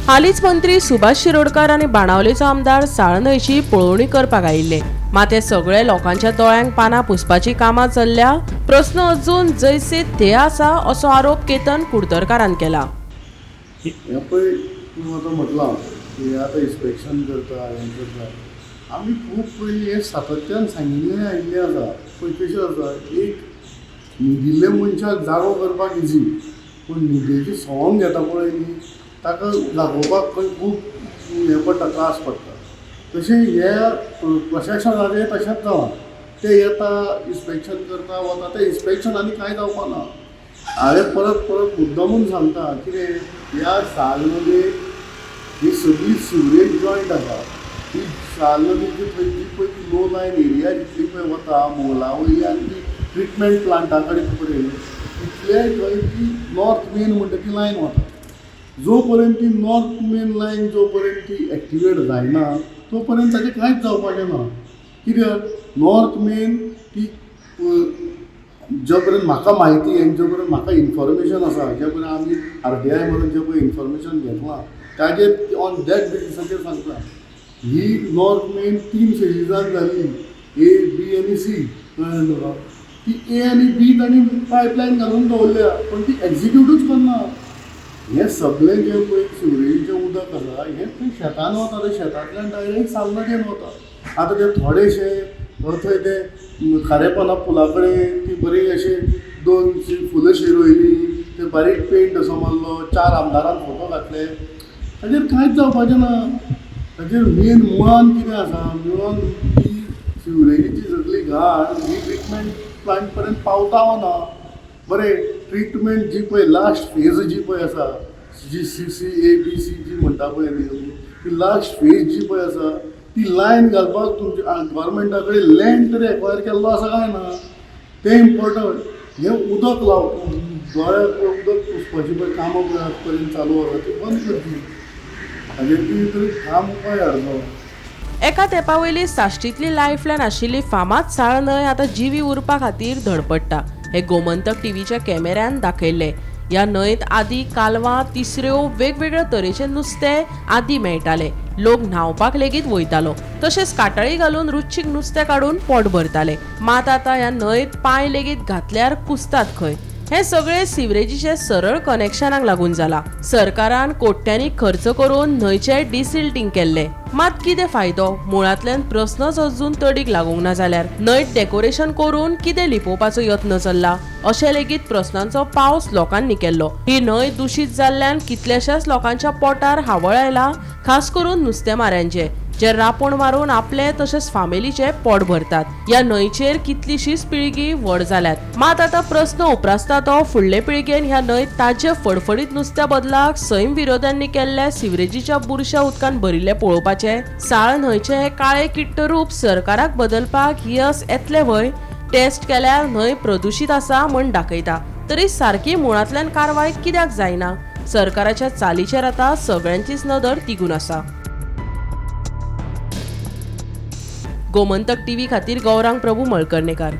हालींच मंत्री सुभाष शिरोडकर आणि बाणावलेचो आमदार साळ न्हंयची पळोवणी करपाक आयिल्ले, मात हे सगळे लोकांच्या दोळ्यांक पानां पुसपाची कामां चल्ल्या. प्रस्न अजून जैसे ते आसा असो आरोप केतन कुडतरकारान केला. हे पळय तूं आतां म्हटलां की आतां इन्स्पेक्शन करता हें करता, आमी खूब पयलीं हें सातत्यान सांगिल्लें आयिल्लें आसा. पळय कशें आसा, एक न्हिदिल्ल्या मनशाक जागो करपाक इजी, पूण न्हिदेची सवंग घेता पळय न्ही, ताका जागोवपाक खंय खूब हें पडटा, त्रास पडटा. तशें हे प्रशासनाचें तशेंच जालां. ते येता इन्स्पेक्शन करता वता, तें इन्स्पेक्शनांनी कांय जावपाक ना. हांवें परत परत मुद्दामून सांगता, कितें ह्या साल नदी ही सगळी सिवरेज जॉयंट आसा. ही साल नदीची थंयची पळय ती लो लायन एरिया जितली पळय वता, मोलावळी आनी ती ट्रिटमेंट प्लांटा कडेन पळय, तितले थंय ती नॉर्थ मेन म्हणटा ती लायन वता. जो पर्यंत ती नॉर्थ मेन लायन जो पर्यंत ती एक्टिवेट जायना, तो पर्यंत ताचें कांयच जावपाचें ना. कित्याक नॉर्थ मेन ती जे पर्यंत म्हाका म्हायती आनी जे पर्यंत म्हाका इन्फॉर्मेशन आसा, जे पर्यंत आमी RTI मधून जे पळय इन्फॉर्मेशन घेतलां, ताजेर ऑन दॅट बेसिसाचेर सांगता. ही नॉर्थ मेन 3 फेजीजान जाल्ली, A, B आनी C. कळ्ळें तुका? ती A आनी B तांणी पायपलायन घालून दवरल्या, पण ती एक्झिक्यूटूच करना. हें सगळें जें पळय सिवरेजीचें उदक आसा, हें खंय शेतान वता, ते शेतांतल्यान डायरेक्ट साल नदयेन वता. आतां ते थोडेशे थंय ते खारेपणा पुला कडेन ती बरी अशी 2 फुलां शिरोयली, ते बारीक पेंट असो मारलो, 4 आमदारान फोटो घातले, ताजेर कांयच जावपाचें ना. ताजेर मेन मुळान कितें आसा, मुळान ही सिवरेजीची सगळी घाण ही ट्रिटमेंट प्लांट पर्यंत पावता वा ना. बरें, ट्रिटमेंट जी पळय लास्ट फेज जी पळय आसा, जी CC A B C जी म्हणटा पळय न्ही, ती लास्ट फेज जी पळय आसा, ती लायन घालपाक तुमच्या गव्हर्मेंटा कडेन लँड तरी एक्वायर केल्लो आसा काय ना, तें इम्पॉर्टंट. हें उदक दोळ्याक उदक पुसपाची पळय कामां पळय पर्यंत चालू आसा, ती बंद करची. हाजेर कितें तरी ठाम उपाय हाडचो. एका तेंपावयली साश्टीतली लायफलायन आशिल्ली फामाद साळ न्हंय आतां जिवी उरपा खातीर धडपडटा. हे गोमंतक टीव्हीच्या कॅमेऱ्यान दाखयल्ले. ह्या न्हंयत आदीं कालवां, तिसऱ्यो, वेगवेगळ्या तरेचें नुस्तें आदीं मेळटालें. लोक न्हावपाक लेगीत वयतालो, तशेंच काटाळी घालून रुचीक नुस्तें काडून पोट भरताले. मात आतां ह्या न्हंयत पांय लेगीत घातल्यार कुसतात खंय. हे सगळे सिवरेजीचे सरळ कनेक्शनाक लागून जाला. सरकारान कोट्यांनी खर्च करून न्हंयचे डिसिल्टिंग केल्ले, मात कितें फायदो? मुळांतल्यान प्रस्नच अजून तडीक लागूंक ना जाल्यार न्हंयत डेकोरेशन करून कितें लिपोवपाचो यत्न चल्ला, अशें लेगीत प्रस्नांचो पावस लोकांनी केल्लो. ही न्हंय दूषित जाल्ल्यान कितल्याशाच लोकांच्या पोटार हावळ आयला, खास करून नुस्तेमाऱ्यांचे, जे रापण मारून आपले तशेंच फामिलीचे पोट भरतात. ह्या न्हंयचेर कितलीशीच पिळगी व्हड जाल्यात, मात आतां प्रस्न उप्रासता तो फुडले पिळगेन ह्या न्हंयत ताजे फडफडीत नुस्त्या बदलाक सैम विरोध्यांनी केल्ल्या सिवरेजीच्या बुरश्या उदकान भरिल्ले पळोवपाचे. साळ न्हंयचे हे काळे किट्ट रूप सरकाराक बदलपाक यस येतले व्हय? टेस्ट केल्यार न्हंय प्रदुशीत आसा म्हण दाखयता, तरी सारकी मुळांतल्यान कारवाय कित्याक जायना? सरकाराच्या चालीचेर आतां सगळ्यांचीच नदर तिगून आसा. गोमंतक टीव्ही खातीर गौरांग प्रभू मळकर्णेकार.